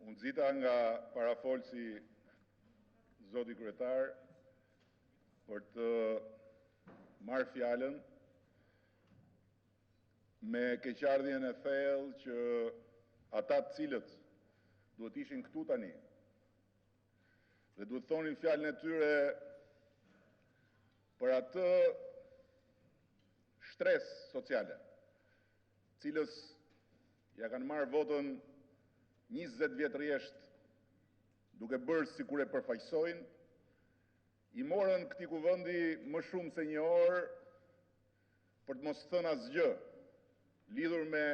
Unë nxita nga parafolsi zoti kryetar për të marrë fjalën me keqardhjen e thellë që ata të cilët duhet ishin këtu tani dhe duhet thonin fjalën e tyre për atë stres sociale, cilës ja kanë marrë votën 20 vjet rresht duke bërë sikur e përfaqësojnë, i morën këtij kuvendi më shumë se një orë për të mos thënë asgjë lidhur me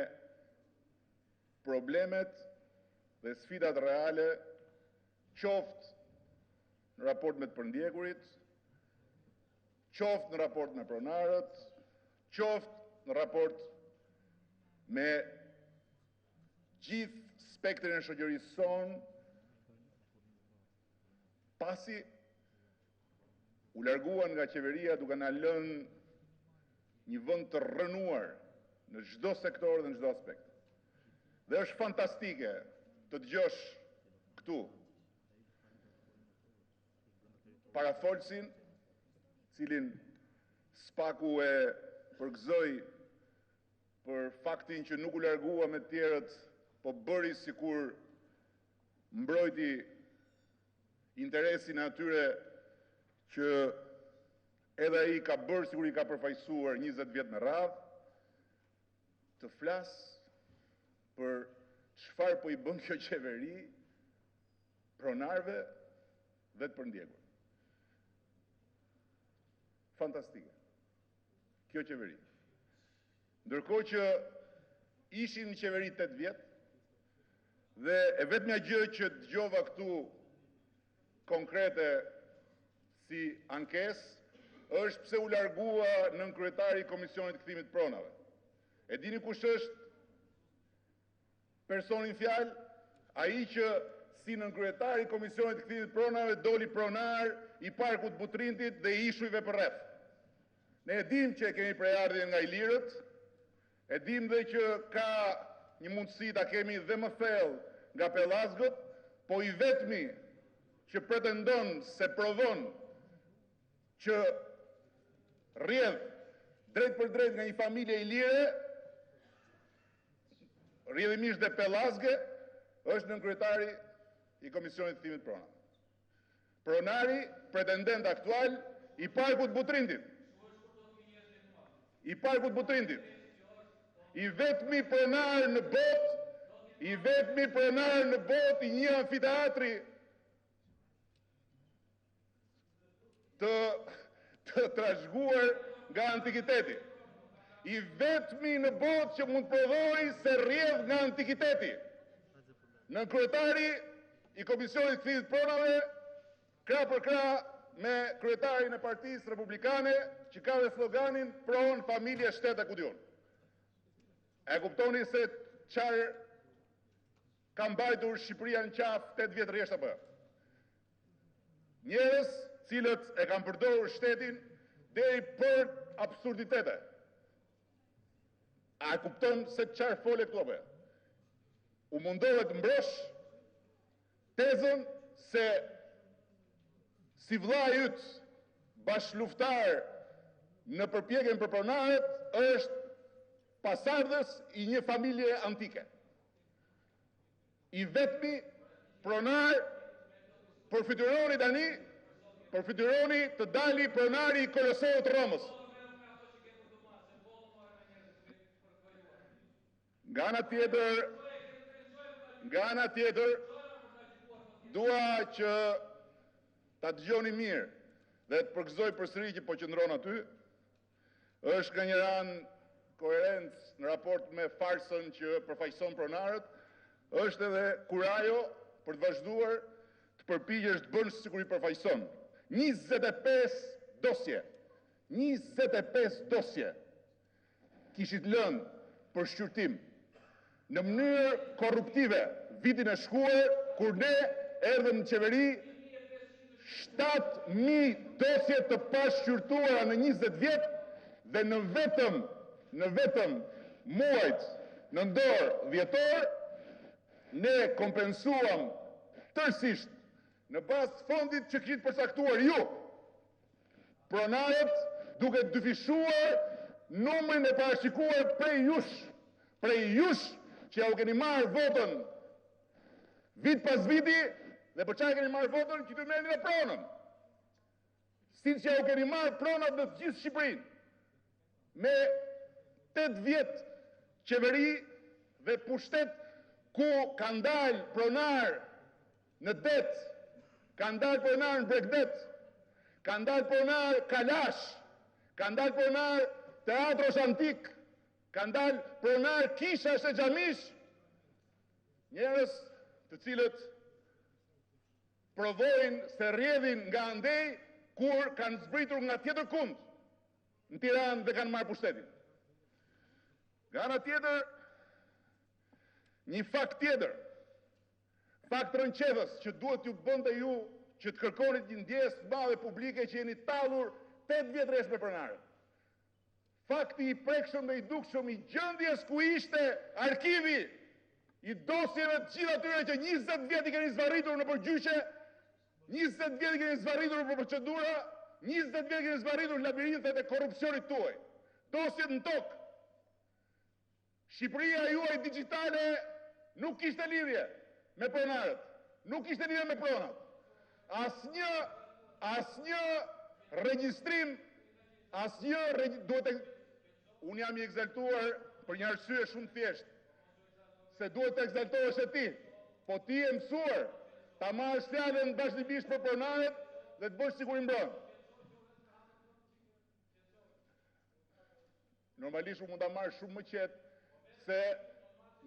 problemet dhe sfidat reale, qoftë në raport me të përndjekurit, qoftë në raport me pronarët, qoftë në raport me gjithë spektrin e shoqërisë sonë, pasi u larguan nga qeveria duke na lënë një vend të rrënuar në çdo sektor dhe në çdo aspekt. Dhe është fantastike të dëgjosh këtu parafolsin, cilin spaku e përgëzoi për faktin që nuk u largua me të tjerët, po bëri sikur mbrojti interesin e atyre që edhe ai ka bërë sikur i ka përfaqësuar 20 vjet me radhë, të flas për çfarë po i bën kjo qeveri pronarëve dhe të përndjekur. Fantastike. Kjo qeveri. Ndërkohë që ishin në qeveri 8 vjet, dhe e vetmja gjë që dëgjova këtu konkrete si ankesë është pse u largua nënkryetari i Komisionit të Kthimit të Pronave. E dini kush është personi në fjalë? Ai që si nënkryetari i Komisionit të Kthimit të Pronave doli pronar i Parkut Butrintit dhe i ishujve për rreth. Ne e dim që kemi prejardhje nga Ilirët, e dim dhe që ka një mundësi ta kemi dhe më thellë nga Pellazgët, po i vetmi që pretendon se provon që rrjedh drejt për drejt nga një familje ilire, rrjedhimisht dhe Pellazgë, është nënkryetari i Komisionit të Kthimit të Pronave. Pronari, pretendent aktual i Parkut Butrintit. I Parkut Butrintit. I vetmi pronar në botë, i vetmi pronar në botë i një amfiteatri të trashëguar nga antikiteti. I vetmi në botë që mund prodhoi se rrjedh nga antikiteti. Nënkryetari i Komisionit të Kthimit të Pronave, krah për krah me kryetarin e Partisë Republikane, që ka dhe sloganin Pron, familje, shtet e kudion. E kuptoni se çfarë ka mbajtur Shqipëria në qafë 8 vjet rresht apo? Njerëz cilët e kanë përdorur shtetin deri për absurditete. A e kupton se çfarë fole këtu apo? U mundove të mbrosh tezën se si vllai yt bashkëluftar në përpjekjen për pronarët është pasardhës i një familje antike. I vetmi pronar përfytyroni tani, përfytyroni të dali pronari i Kolosseut të Romës. Nga ana tjetër, dua që ta dëgjoni mirë dhe të përgëzoj përsëri që po qëndron aty, është nga një ran koherencë në raport me farsën që përfaqëson pronarët, është edhe kurajo për të vazhduar të përpiqesh të bësh sikur i përfaqëson. 25 dosje. 25 dosje kishit lënë për shqyrtim në mënyrë korruptive vitin e shkuar, kur ne erdhëm në qeveri, 7.000 dosje të pashqyrtuara në 20 vjet dhe në vetëm muajt nëntor dhjetor ne kompensuam tërësisht në bazë fondit që kishit përcaktuar ju, pronarët duke dyfishuar numrin e parashikuar prej jush që ja u keni marrë votën vit pas viti dhe për çfarë keni marrë votën që të merrni dhe pronën. Siç ja u keni marrë pronat në të gjithë Shqipërinë. Me 8 vjet qeveri dhe pushtet ku ka ndalë pronar në det, ka ndalë pronar në Bregdet, ka ndalë pronar Kalash, ka ndalë pronar Teatros Antik, ka ndalë pronar Kishash e Xhamish, njerëz të cilët provojnë se rrjedhin nga andej kur kanë zbritur nga tjetër kund në Tiranë dhe kanë marrë pushtetin. Nga ana tjetër, një fakt tjetër, fakt rënqedhës që duhet ju bënte ju që të kërkonit një ndjesë të madhe publike që jeni tallur 8 vjet rresht me pronarët. Fakti i prekshëm dhe i dukshëm i gjendjes ku ishte arkivi i dosjeve të gjitha atyre që 20 vjet i keni zvarritur në përgjyqe, 20 vjet i keni zvarritur në procedura, 20 vjet i keni zvarritur labirintet e korrupsionit tuaj. Dosjet në tokë. Shqipëria juaj digjitale nuk kishte lidhje me pronarët, nuk kishte lidhje me pronat. Asnjë regjistrim, unë jam i egzaltuar për një arsye shumë thjeshtë, se duhet të egzaltohesh e ti, po ti e mësuar ta marrësh fjalën vazhdimisht për pronarët dhe të bësh sikur i mbron. Normalisht unë mund ta marr shumë më qetë se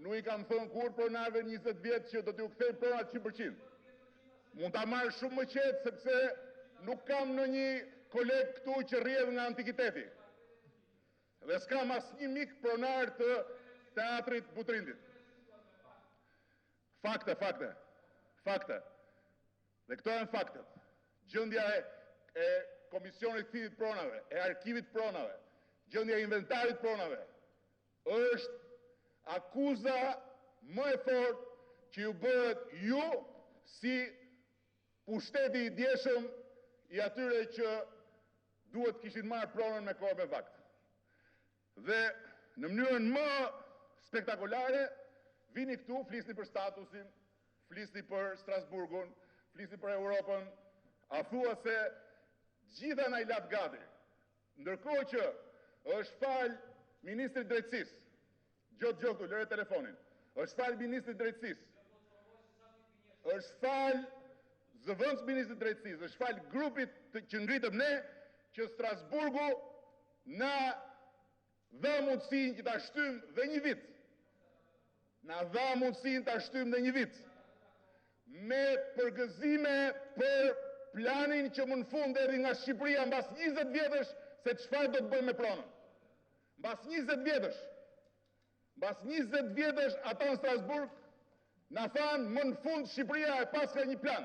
nuk i kam thënë kur pronarëve 20 vjet që do t'ju kthejnë pronat 100%. Mund ta marr shumë më qetë sepse nuk kam në një koleg këtu që rrjedh nga antikiteti. Dhe s'kam asnjë mik pronar të teatrit Butrindit. Fakte. Dhe këto janë faktet. Gjendja e komisionit kthimit pronave, e arkivit pronave, gjendja e inventarit pronave, është akuza më e fortë që ju bëhet ju si pushteti i djeshëm i atyre që duhet kishin marrë pronën me kohë me vakt. Dhe në mënyrën më spektakolare, vini këtu, flisni për statusin, flisni për Strasburgun, flisni për Europën, a thua se gjitha na i lap gati. Ndërkohë që është fal Ministri Drejtësisë, Gjotë, lëre telefonin, është fal Ministri Drejtësisë, është fal zëvendës Ministri Drejtësisë, është fal grupit që ngritëm ne, që Strasburgu na dha mundësinë që ta shtym dhe një vit. Me përgëzime për planin që më në fund erdhi nga Shqipëria mbas 20 vjetësh se çfarë do të bëjmë me pronën. Mbas 20 vjetësh ata në Strasburg na thanë më në fund Shqipëria e pas ka një plan.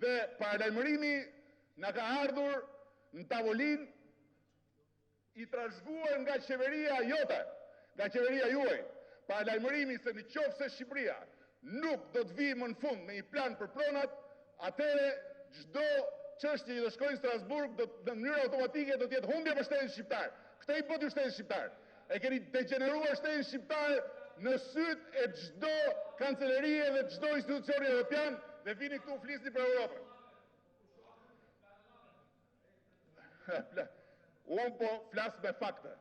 Dhe paralajmërimi na ka ardhur në tavolinë i trashëguar nga qeveria jote, nga qeveria juaj, paralajmërimi se në qoftë se Shqipëria nuk do të vijë më në fund me një plan për pronat, atëre çdo çështje që do shkojë në Strasburg në mënyrë automatike do të jetë humbje për shtetin shqiptar. Këtë i bëti shtetin shqiptar. E keni degeneruar shtetin shqiptar në syt e çdo kancelerie dhe çdo institucioni evropian dhe vini këtu flisni për Europën. Unë po flas me fakte.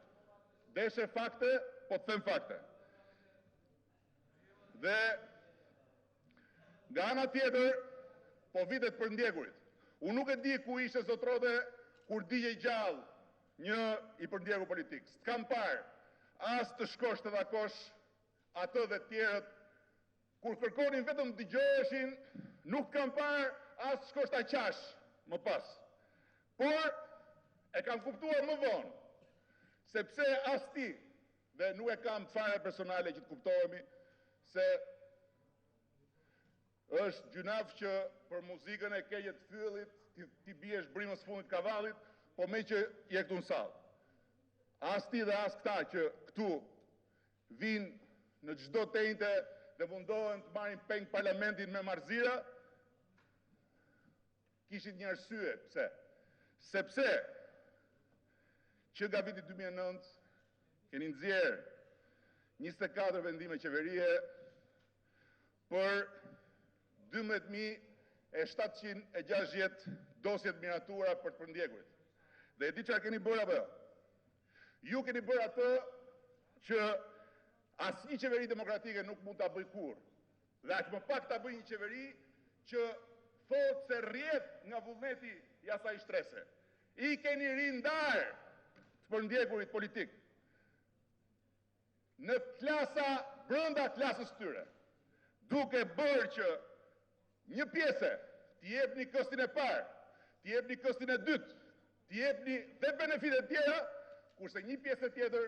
Deshe fakte, po të them fakte. Dhe nga ana tjetër, po vitet për ndjekurit. Unë nuk e di ku ishe zotrote kur digje gjallë një i përndjekur politik. S'kam parë as të shkosh të takosh atë dhe tjerët. Kur kërkonin vetëm dëgjoheshin, nuk kam parë as të shkosh ta qash më pas. Por e kam kuptuar më vonë, sepse as ti, dhe nuk e kam fare personale që të kuptohemi, se është gjunaf që për muzikën e keqet fyllit ti biesh brimës fundit kavallit, po me që je këtu në sallë. As ti dhe as këta që këtu vinë në çdo tenjte dhe mundohen të marrin peng parlamentin me marzira, kishin një arsye. Pse? Sepse që nga viti 2009 keni nxjerrë 24 vendime qeverie për 12.760 dosjet miratura për të përndjekurit. Dhe e di çfarë keni bërë apo jo? Ju keni bërë atë që asnjë qeveri demokratike nuk mund ta bëjë kurrë. Dhe aq më pak ta bëjë një qeveri që thotë se rrjet nga vullneti i asaj shtrese. I keni rindar të përndjekurit politik në klasa brenda klasës tyre, duke bërë që një pjesë t'i jepni këstin e parë, t'i jepni këstin e dytë, t'i jepni dhe benefitet tjera, kurse një pjesë tjetër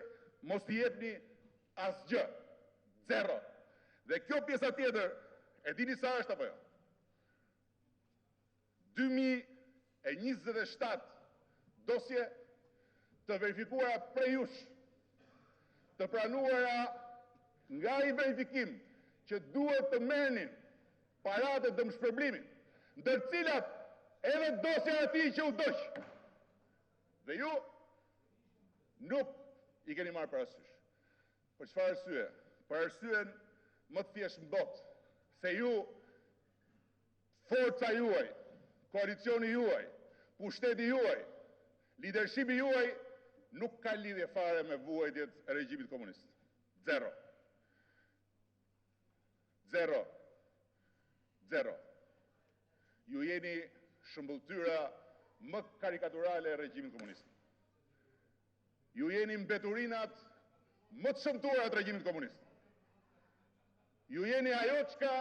mos t'i jepni asgjë, zero. Dhe kjo pjesa tjetër, e dini sa është apo jo? 2027 dosje të verifikuara prej jush, të pranuara nga i verifikim që duhet të merrnin paratë dëmshpërblimin, ndër cilat edhe dosja e tij që u doq. Dhe ju nuk i keni marrë parasysh. Për çfarë arsye? Për arsyen më të thjeshtë në botë, se ju, forca juaj, koalicioni juaj, pushteti juaj, leadershipi juaj nuk ka lidhje fare me vuajtjet e regjimit komunist. Zero. Zero. Zero. Ju jeni shëmbulltyra më karikaturale e regjimit komunist. Ju jeni mbeturinat më të shëmtuara të regjimit komunist. Ju jeni ajo çka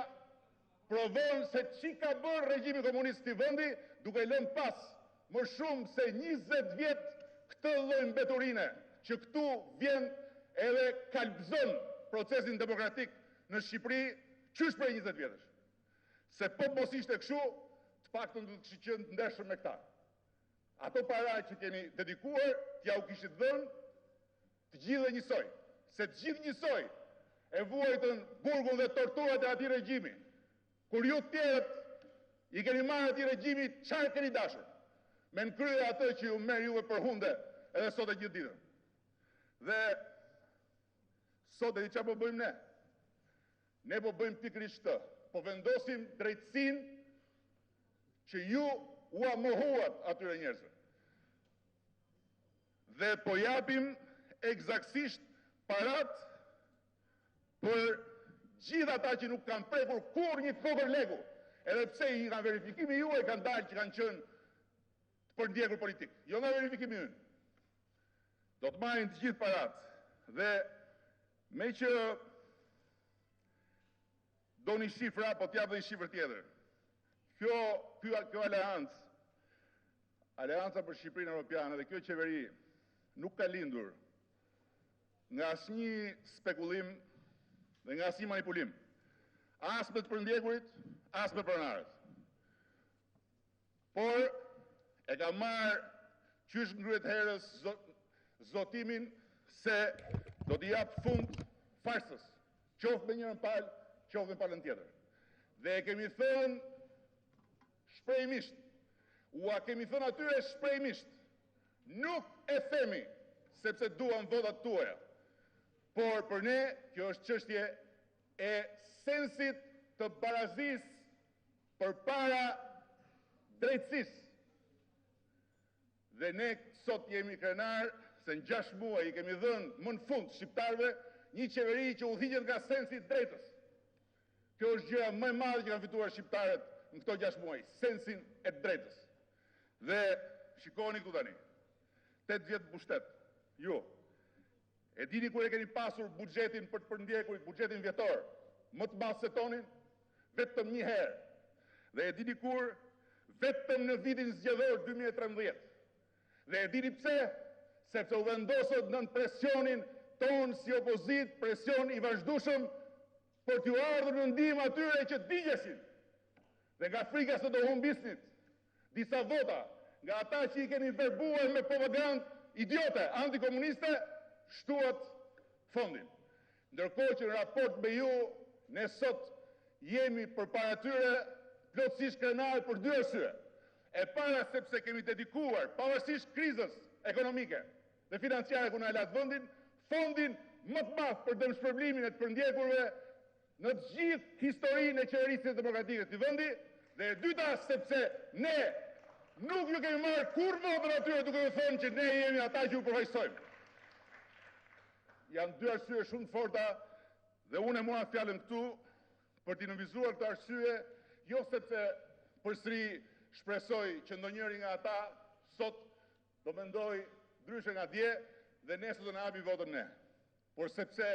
provon se ç'i ka bërë regjimi komunist i vendi, duke lënë pas më shumë se 20 vjet këtë lloj mbeturine, që këtu vjen edhe kalbzon procesin demokratik në Shqipëri qysh prej 20 vjetësh. Se po mos ishte kështu, të paktën do të kishte qenë ndershëm me këta. Ato para që keni dedikuar, t'ja u kishit dhënë të gjithë njësoj. Se të gjithë njësoj e vuajtën burgun dhe torturat e atij regjimi. Kur ju tjerët i keni marrë atij regjimi, çfarë keni dashur? Me në krye atë që ju merr juve për hunde edhe sot e gjithë ditën. Dhe sot e di çfarë po bëjmë ne? Ne po bëjmë pikërisht këtë. Po vendosim drejtësinë që ju u mohuat atyre njerëzve. Dhe po japim eksaktësisht parat për gjithë ata që nuk kanë prekur kur një kokër legu, edhe pse i nga verifikimi juaj kanë dalë që kanë qenë për ndjekur politik. Jo nga verifikimi ynë. Do të marrin të gjithë parat. Dhe me që do një shifra, po t'jap dhe një shifrë tjetër. Kjo aleanca për Shqipërinë Europiane dhe kjo qeveri nuk ka lindur nga asnjë spekulim dhe nga asnjë manipulim. As me të përndjekurit, as me pronarët. Por e ka marrë qysh ngryhet herës zotimin se do t'i jap fund farsës, qoftë me njërën palë, qoftë me palën tjetër. Dhe e kemi thënë shprehimisht, ua kemi thënë atyre shprehimisht, nuk e themi sepse duam votat tuaja, por për ne kjo është çështje e sensit të barazisë përpara drejtësisë. Dhe ne sot jemi krenar se në 6 muaj i kemi dhënë më në fund shqiptarëve një qeveri që udhëhiqet nga sensi i drejtës. Kjo është gjëja më e madhe që kanë fituar shqiptarët në këto 6 muaj, sensin e drejtës. Dhe shikoni këtu tani, 8 vjet pushtet, ju, e dini kur e keni pasur buxhetin për të përndjekurit, buxhetin vjetor, më të madh se tonin, vetëm një herë. Dhe e dini kur, vetëm në vitin zgjedhor 2013. Dhe e dini pse? Sepse u vendosët nën presionin ton si opozit, presion i vazhdueshëm për t'ju ardhur në ndihmë atyre që digjesin. Dhe nga frika se do humbisnit disa vota, nga ata që i keni verbuar me propagandë idiote, antikomuniste, shtuat fondin. Ndërkohë që në raport me ju ne sot jemi përpara tyre plotësisht krenarë për dy arsye. E para sepse kemi dedikuar, pavarësisht krizës ekonomike dhe financiare ku na e lat vendin, fondin më të madh për dëmshpërblimin e të përndjekurve në të gjithë historinë e qeverisë demokratike të vendi, dhe e dyta sepse ne nuk ju kemi marrë kur votën atyre duke ju thënë që ne jemi ata që ju përfaqësojmë. Janë dy arsye shumë të forta dhe unë e mora fjalën këtu për t'i nënvizuar këtë arsye, jo sepse përsëri shpresoj që ndonjëri nga ata sot do mendoj ndryshe nga dje dhe nesër do na hapi votën ne. Por sepse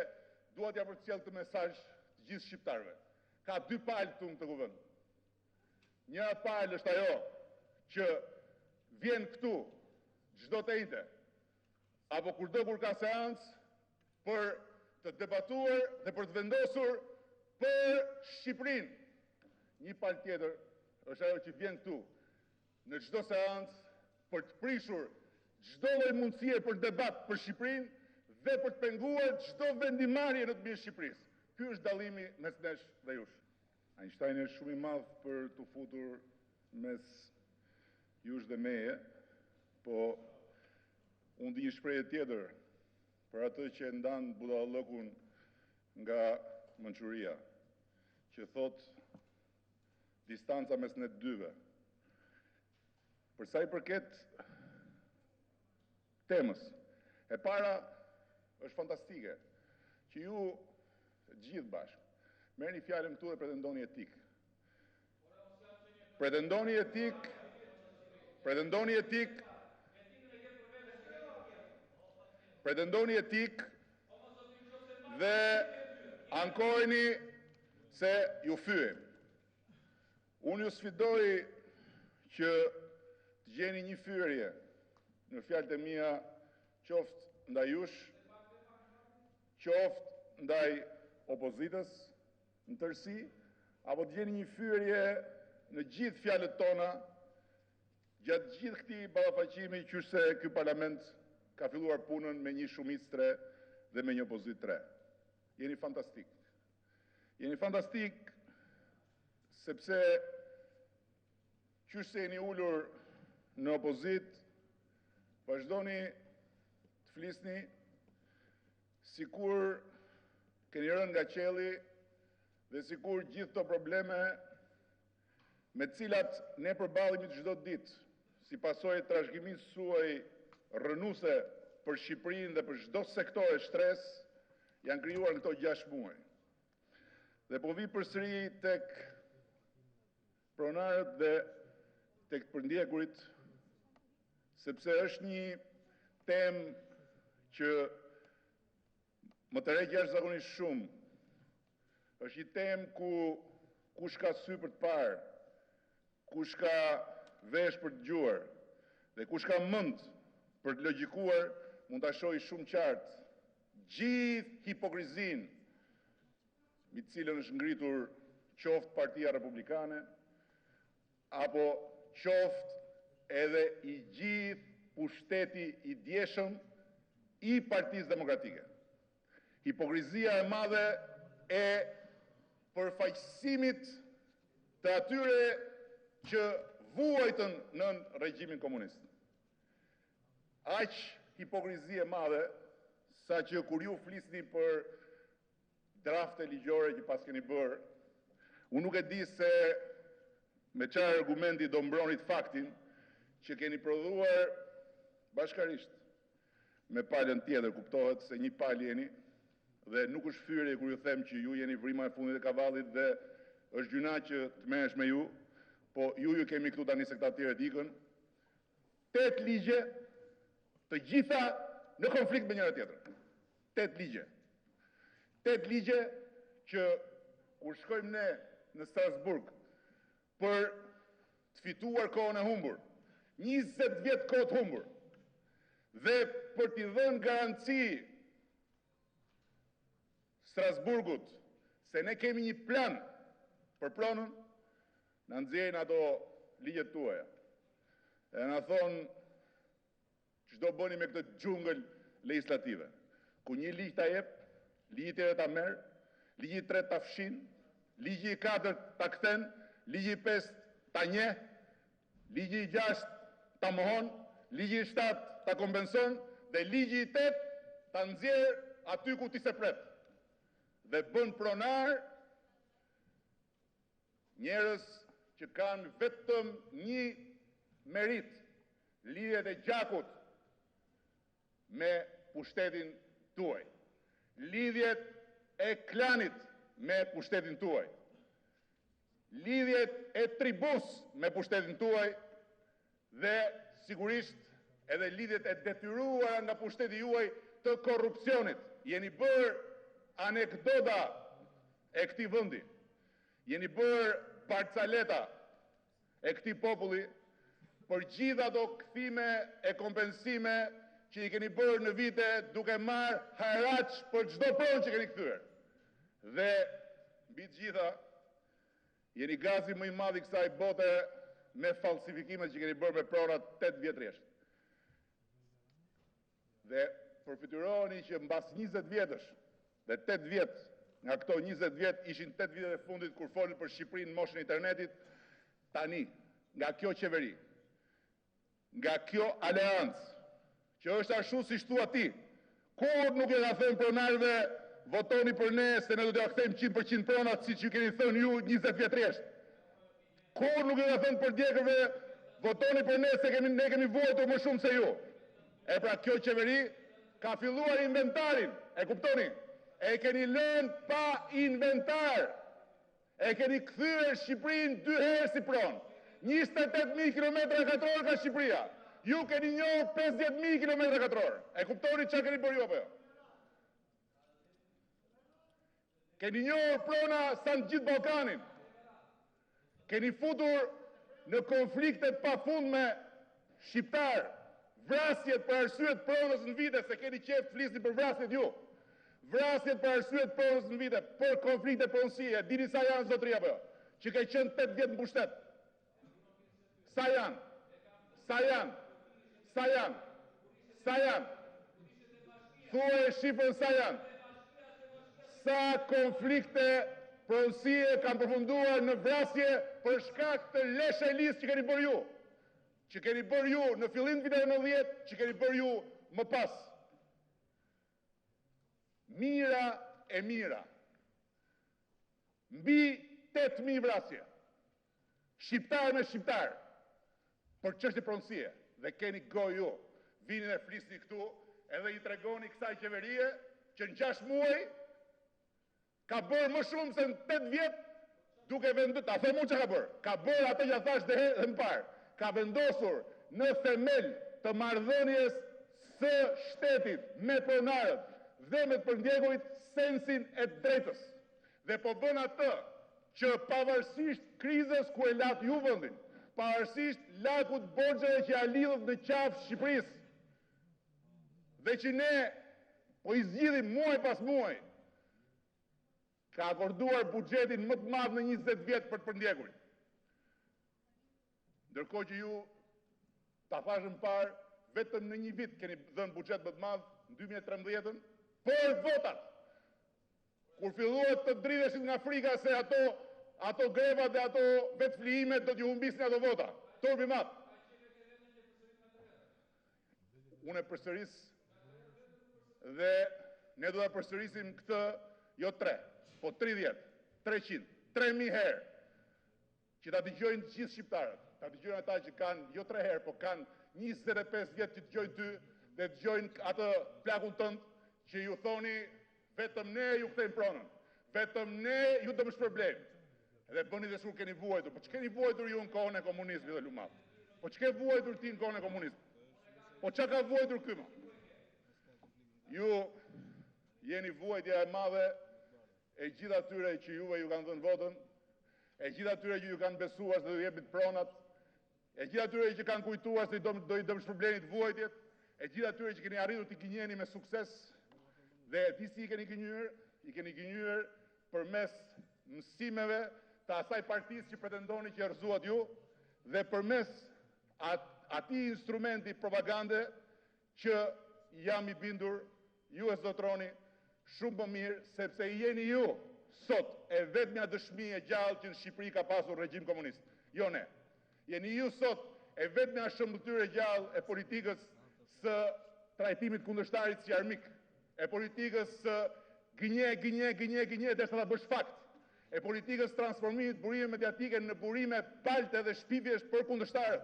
dua t'ja përcjell këtë mesazh të gjithë shqiptarëve. Ka dy palë këtu në këtë kuvend. Njëra palë është ajo që vjen këtu çdo të njëjtë apo kurdo kur ka seancë për të debatuar dhe për të vendosur për Shqipërinë. Një palë tjetër është ajo që vjen këtu në çdo seancë për të prishur çdo lloj mundësie për debat për Shqipërinë dhe për të penguar çdo vendimarrje në të mirë Shqipërisë. Ky është dallimi mes nesh dhe jush. Einstein është shumë i madh për të futur mes jush dhe meje, po unë di një shprehje tjetër për atë që ndan budallëkun nga Mençuria, që thot distanca mes ne dyve. Për sa i përket temës, e para është fantastike që ju gjithë bashkë merrni fjalën këtu dhe pretendoni etik. Pretendoni etik dhe ankoheni se ju fyem. Unë ju sfidoj që të gjeni një fyerje në fjalët e mia, qoftë ndaj jush, qoftë ndaj opozitës në tërësi, apo të gjeni një fyerje në gjithë fjalët tona gjatë gjithë këtij ballafaqimi qyse ky parlament ka filluar punën me një shumicë 3 dhe me një opozitë 3. Jeni fantastik. Jeni fantastik sepse qyse jeni ulur në opozitë, vazhdoni të flisni sikur keni rënë nga qielli dhe sikur gjithë këto probleme me të cilat ne përballemi çdo ditë si pasojë të trashëgimisë suaj rrënuese për Shqipërinë dhe për çdo sektor e shtresë, janë krijuar në këto 6 muaj. Dhe po vi përsëri tek pronarët dhe tek përndjekurit, sepse është një temë që më tërheq jashtëzakonisht shumë. Është një temë ku kush ka sy për të parë, kush ka vesh për të dëgjuar dhe kush ka mend për të logjikuar, mund ta shohë shumë qartë gjithë hipokrizinë mbi të cilën është ngritur qoftë Partia Republikane apo qoftë edhe i gjithë pushteti i djeshëm i Partisë Demokratike. Hipokrizia e madhe e përfaqësimit të atyre që vuajtën nën regjimin komunist. Aq hipokrizi e madhe, sa që kur ju flisni për drafte ligjore që pas keni bërë, unë nuk e di se me çfarë argumenti do mbronit faktin që keni prodhuar bashkarisht me palën tjetër, kuptohet se një palë jeni, dhe nuk është fyerje kur ju them që ju jeni vrima e fundit e kavallit dhe është gjuna që të merresh me ju, po ju kemi këtu tani se këta tjerët ikën, 8 ligje, të gjitha në konflikt me njëra tjetrën. 8 ligje. 8 ligje që kur shkojmë ne në Strasburg për të fituar kohën e humbur, 20 vjet kohë të humbur, dhe për t'i dhënë garanci Strasburgut se ne kemi një plan për pronën, në nxjerrin ato ligjet tuaja. E na thonë ç'do bëni me këtë xhungël legislative. Ku një ligj ta jep, ligj tjetër ta merr, ligji 3 ta fshin, ligji 4 ta kthen, ligji 5 ta njeh, ligji 6 ta mohon, ligji 7 ta kompenson dhe ligji 8 ta nxjerr aty ku ti se pret. Dhe bën pronar njerëz që kanë vetëm një merit, lidhjet e gjakut me pushtetin tuaj, lidhjet e klanit me pushtetin tuaj, lidhjet e tribus me pushtetin tuaj dhe sigurisht edhe lidhjet e detyruara nga pushteti juaj të korrupsionit. Jeni bërë anekdota e këtij vendi. Jeni bërë parcaleta e këtij populli për gjitha ato kthime e kompensime që i keni bërë në vite duke marrë haraq për çdo pronë që keni kthyer. Dhe mbi të gjitha jeni gazi më i madh i kësaj bote me falsifikimet që keni bërë me pronat 8 vjet rresht. Dhe përfituroheni që mbas 20 vjetësh dhe 8 vjet, nga këto 20 vjet ishin 8 vitet e fundit kur folën për Shqipërinë në moshën e internetit, tani nga kjo qeveri, nga kjo aleancë, që është ashtu si thua ti, kur nuk e ka thënë pronarëve votoni për ne se ne do t'ja kthejmë 100% pronat siç ju keni thënë ju 20 vjet rresht. Kur nuk e ka thënë për djegëve votoni për ne se ne kemi vuajtur më shumë se ju. E pra kjo qeveri ka filluar inventarin, e kuptoni? E keni lënë pa inventar. E keni kthyer Shqipërinë 2 herë si pronë. 28.000 km2 ka Shqipëria. Ju keni njohur 50.000 km2. E kuptoni çfarë keni bërë ju apo jo? Keni njohur prona sa në gjithë Ballkanin. Keni futur në konflikte të pafundme shqiptar, vrasjet për arsyet pronës në vite, se keni qef të flisni për vrasjet ju. Vrasjet për arsyet pronës në vite, për konflikte pronësie, dini sa janë zotëria apo jo? Që ke qenë 8 vjet në pushtet. Sa janë? Sa janë? Sa janë? Sa janë? Thuaj shifrën sa janë? Sa konflikte pronësie kanë përfunduar në vrasje për shkak të leshelisë që keni bërë ju? Që keni bërë ju në fillim të viteve 90, që keni bërë ju më pas. Mira e mira. Mbi 8.000 vrasje. Shqiptar me shqiptar. Për çështje pronësie. Dhe keni gojë ju. Vini dhe flisni këtu, edhe i tregoni kësaj qeverie që në 6 muaj ka bërë më shumë se në 8 vjet duke vendosur, ta them unë çka ka bërë. Ka bërë atë që thash dhe më parë. Ka vendosur në themel të marrëdhënies së shtetit me pronarët dhe me të përndjegurit sensin e drejtës. Dhe po bën atë që pavarësisht krizës ku e lat ju vendin, pavarësisht lakut borxheve që ja lidhët në qafë Shqipërisë, dhe që ne po i zgjidhim muaj pas muaj, ka akorduar buxhetin më të madh në 20 vjet për të përndjegurit. Ndërkohë që ju, ta thashën parë, vetëm në një vit keni dhënë buxhet më të madh në 2013 për votat. Kur filluat të dridheshin nga frika se ato grevat dhe ato vetë flijimet do t'ju humbisin ato vota. Turbi madh. Unë e përsëris dhe ne do ta përsërisim këtë jo 3, po 30, 300, 3.000 herë që ta dëgjojnë të gjithë shqiptarët. Ta dëgjojnë ata që kanë, jo 3 herë, po kanë 25 vjet që dëgjojnë ty dhe dëgjojnë atë plakun tënd që ju thoni vetëm ne ju kthejmë pronën. Vetëm ne ju dëmë shpërblejmë. Edhe bëni dhe shkur keni vuajtur. Po që keni vuajtur ju në kohën e komunizmit dhe lumat? Po që ke vuajtur ti në kohën e komunizmit? Po që ka vuajtur këma? Ju jeni vuajtja e madhe e gjitha tyre që juve ju kanë dhënë votën, e gjitha tyre që ju kanë besuar se do jepit pronat, e gjitha tyre që kanë kujtuar se do i dëmë shpërblenit vuajtjet, e gjitha tyre që keni arritur t'i gënjeni me sukses, dhe disi i keni gënjur përmes mësimeve të asaj partisë që pretendoni që rëzuat ju, dhe përmes ati instrumenti propagande që jam i bindur, ju e zotroni shumë më mirë, sepse i jeni ju sot e vetmja dëshmi e gjallë që në Shqipëri ka pasur regjim komunist. Jo ne. Jeni ju sot e vetmja shëmbëtyr e gjallë e politikës së trajtimit kundërshtarit si armik, e politikës së gënje, derisa ta bësh fakt, e politikës transformimit burime mediatike në burime palte dhe shpifjesh për kundërshtarët,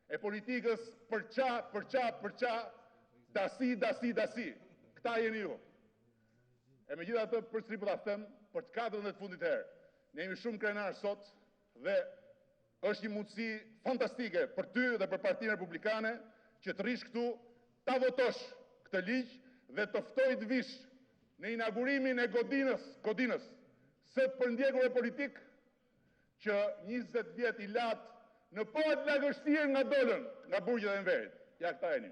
e politikës përqa, dasi. Këta jeni ju. E me gjitha të përsëri për ta them, për të 14 fundit herë, ne jemi shumë krenar sot dhe është një mundësi fantastike për ty dhe për Partinë Republikane që të rish këtu, ta votosh këtë ligj dhe të ftoj të vish në inaugurimin e godinës së të përndjekurve politik që 20 vjet i latë në po të lagështirë nga dolën nga burgjet e Enverit. Ja, këta jeni.